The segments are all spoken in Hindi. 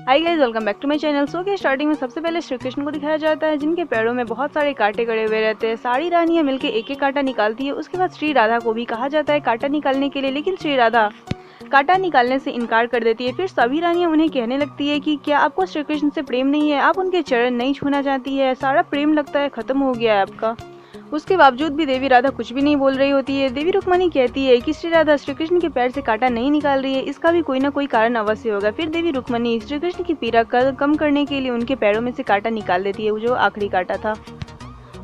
Hi guys, welcome back to my channel. So के स्टार्टिंग में सबसे पहले श्री कृष्ण को दिखाया जाता है, जिनके पैरों में बहुत सारे कांटे गड़े हुए रहते हैं। सारी रानियां मिलकर एक एक कांटा निकालती है। उसके बाद श्री राधा को भी कहा जाता है कांटा निकालने के लिए, लेकिन श्री राधा कांटा निकालने से इनकार कर देती है। फिर सभी रानियां उन्हें कहने लगती है कि क्या आपको श्री कृष्ण से प्रेम नहीं है, आप उनके चरण नहीं छूना चाहती है, सारा प्रेम लगता है खत्म हो गया है आपका। उसके बावजूद भी देवी राधा कुछ भी नहीं बोल रही होती है। देवी रुक्मणी कहती है कि श्री राधा श्री कृष्ण के पैर से कांटा नहीं निकाल रही है, इसका भी कोई ना कोई कारण अवश्य होगा। फिर देवी रुक्मणी श्री कृष्ण की पीड़ा कम करने के लिए उनके पैरों में से कांटा निकाल देती है, जो आखिरी कांटा था।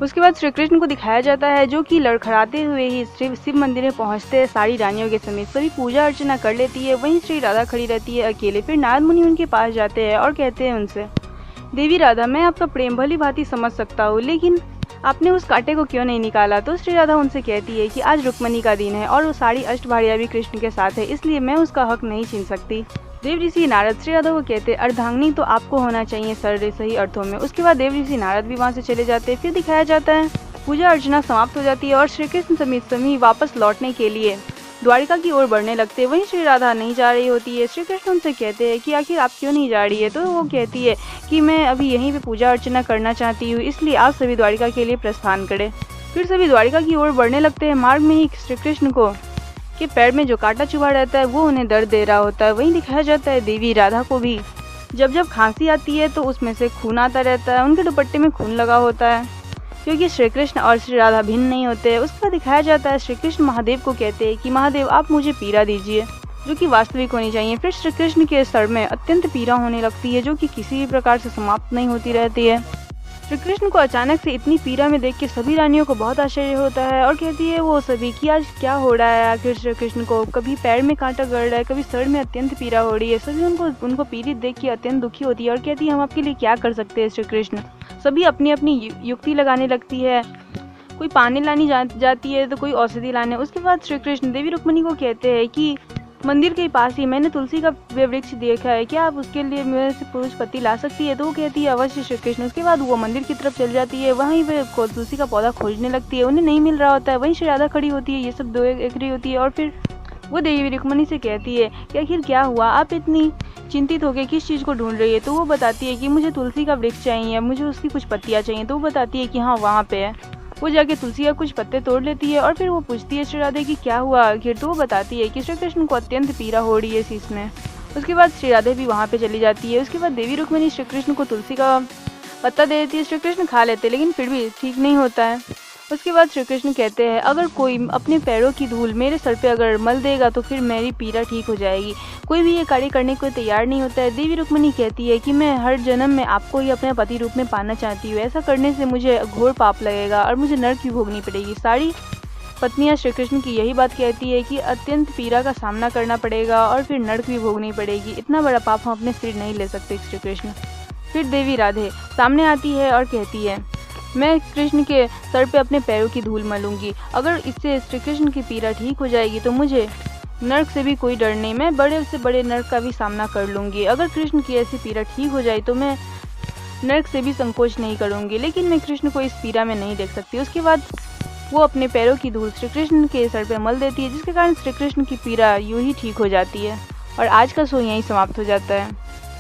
उसके बाद श्री कृष्ण को दिखाया जाता है, जो कि लड़खड़ाते हुए ही शिव मंदिर में पहुंचते हैं। सारी रानियों के समेत सभी पूजा अर्चना कर लेती है। वहीं श्री राधा खड़ी रहती है अकेले। फिर नारद मुनि उनके पास जाते हैं और कहते हैं उनसे, देवी राधा, मैं आपका प्रेम भली भांति समझ सकता हूँ, लेकिन आपने उस कांटे को क्यों नहीं निकाला। तो श्री राधा उनसे कहती है कि आज रुक्मणी का दिन है और वो सारी अष्टभार्या भी कृष्ण के साथ है, इसलिए मैं उसका हक नहीं छीन सकती। देव ऋषि नारद श्री राधा को कहते, अर्धांगिनी तो आपको होना चाहिए सर सही अर्थों में। उसके बाद देव ऋषि नारद भी वहाँ से चले जाते हैं। फिर दिखाया जाता है पूजा अर्चना समाप्त हो जाती है और श्री कृष्ण समेत सभी वापस लौटने के लिए द्वारिका की ओर बढ़ने लगते हैं। वहीं श्री राधा नहीं जा रही होती है। श्री कृष्ण उनसे कहते हैं कि आखिर आप क्यों नहीं जा रही है। तो वो कहती है कि मैं अभी यहीं पे पूजा अर्चना करना चाहती हूँ, इसलिए आप सभी द्वारिका के लिए प्रस्थान करें। फिर सभी द्वारिका की ओर बढ़ने लगते हैं। मार्ग में ही श्री कृष्ण को के पैर में जो कांटा चुभा रहता है वो उन्हें दर्द दे रहा होता है। वहीं दिखाया जाता है देवी राधा को भी जब खांसी आती है तो उसमें से खून आता रहता है। उनके दुपट्टे में खून लगा होता है, क्योंकि श्री कृष्ण और श्री राधा भिन्न नहीं होते। उसका दिखाया जाता है श्री कृष्ण महादेव को कहते हैं कि महादेव आप मुझे पीड़ा दीजिए, जो कि वास्तविक होनी चाहिए। फिर श्री कृष्ण के सर में अत्यंत पीड़ा होने लगती है, जो कि किसी भी प्रकार से समाप्त नहीं होती रहती है। श्री कृष्ण को अचानक से इतनी पीड़ा में देख के सभी रानियों को बहुत आश्चर्य होता है और कहती है वो सभी कि आज क्या हो रहा है। आखिर श्री कृष्ण को कभी पैर में कांटा गड़ रहा है, कभी सर में अत्यंत पीड़ा हो रही है। सभी उनको पीड़ित देख के अत्यंत दुखी होती है और कहती है हम आपके लिए क्या कर सकते हैं श्री कृष्ण। सभी अपनी अपनी युक्ति लगाने लगती है। कोई पानी लानी जाती है तो कोई औषधि लाने। उसके बाद श्री कृष्ण देवी रुक्मणी को कहते हैं कि मंदिर के पास ही मैंने तुलसी का वृक्ष देखा है, क्या आप उसके लिए मेरे से पुरुष पत्ती ला सकती है। तो वो कहती है अवश्य श्री कृष्ण। उसके बाद वो मंदिर की तरफ चल जाती है। वहीं पे तुलसी का पौधा खोजने लगती है, उन्हें नहीं मिल रहा होता है। वहीं श्री राधा खड़ी होती है, ये सब देख रही होती है और फिर वो देवी रुक्मणी से कहती है कि आखिर क्या हुआ, आप इतनी चिंतित होकर किस चीज़ को ढूंढ रही है। तो वो बताती है कि मुझे तुलसी का वृक्ष चाहिए, मुझे उसकी कुछ पत्तियाँ चाहिए। तो वो बताती है कि हाँ वहाँ पे है। वो जाके तुलसी का कुछ पत्ते तोड़ लेती है और फिर वो पूछती है श्री राधे कि क्या हुआ आखिर। तो वो बताती है कि श्री कृष्ण को अत्यंत पीड़ा हो रही है शीश में। उसके बाद श्री राधे भी वहाँ पे चली जाती है। उसके बाद देवी रुक्मणी श्री कृष्ण को तुलसी का पत्ता दे देती है। श्री कृष्ण खा लेते लेकिन फिर भी ठीक नहीं होता है। उसके बाद श्री कृष्ण कहते हैं अगर कोई अपने पैरों की धूल मेरे सर पे अगर मल देगा तो फिर मेरी पीड़ा ठीक हो जाएगी। कोई भी ये कार्य करने को तैयार नहीं होता है। देवी रुक्मणी कहती है कि मैं हर जन्म में आपको ही अपने पति रूप में पाना चाहती हूँ, ऐसा करने से मुझे घोर पाप लगेगा और मुझे नरक भी भोगनी पड़ेगी। सारी पत्नियां श्री कृष्ण की यही बात कहती है कि अत्यंत पीड़ा का सामना करना पड़ेगा और फिर नरक भी भोगनी पड़ेगी, इतना बड़ा पाप हम अपने सिर नहीं ले सकते श्री कृष्ण। फिर देवी राधे सामने आती है और कहती है मैं कृष्ण के सर पे अपने पैरों की धूल मलूंगी, अगर इससे श्री कृष्ण की पीड़ा ठीक हो जाएगी तो मुझे नरक से भी कोई डर नहीं, मैं बड़े से बड़े नरक का भी सामना कर लूंगी। अगर कृष्ण की ऐसी पीड़ा ठीक हो जाए तो मैं नरक से भी संकोच नहीं करूंगी, लेकिन मैं कृष्ण को इस पीड़ा में नहीं देख सकती। उसके बाद वो अपने पैरों की धूल श्री कृष्ण के सर पे मल देती है, जिसके कारण श्री कृष्ण की पीड़ा यूं ही ठीक हो जाती है। और आज का शो यहीं समाप्त हो जाता है।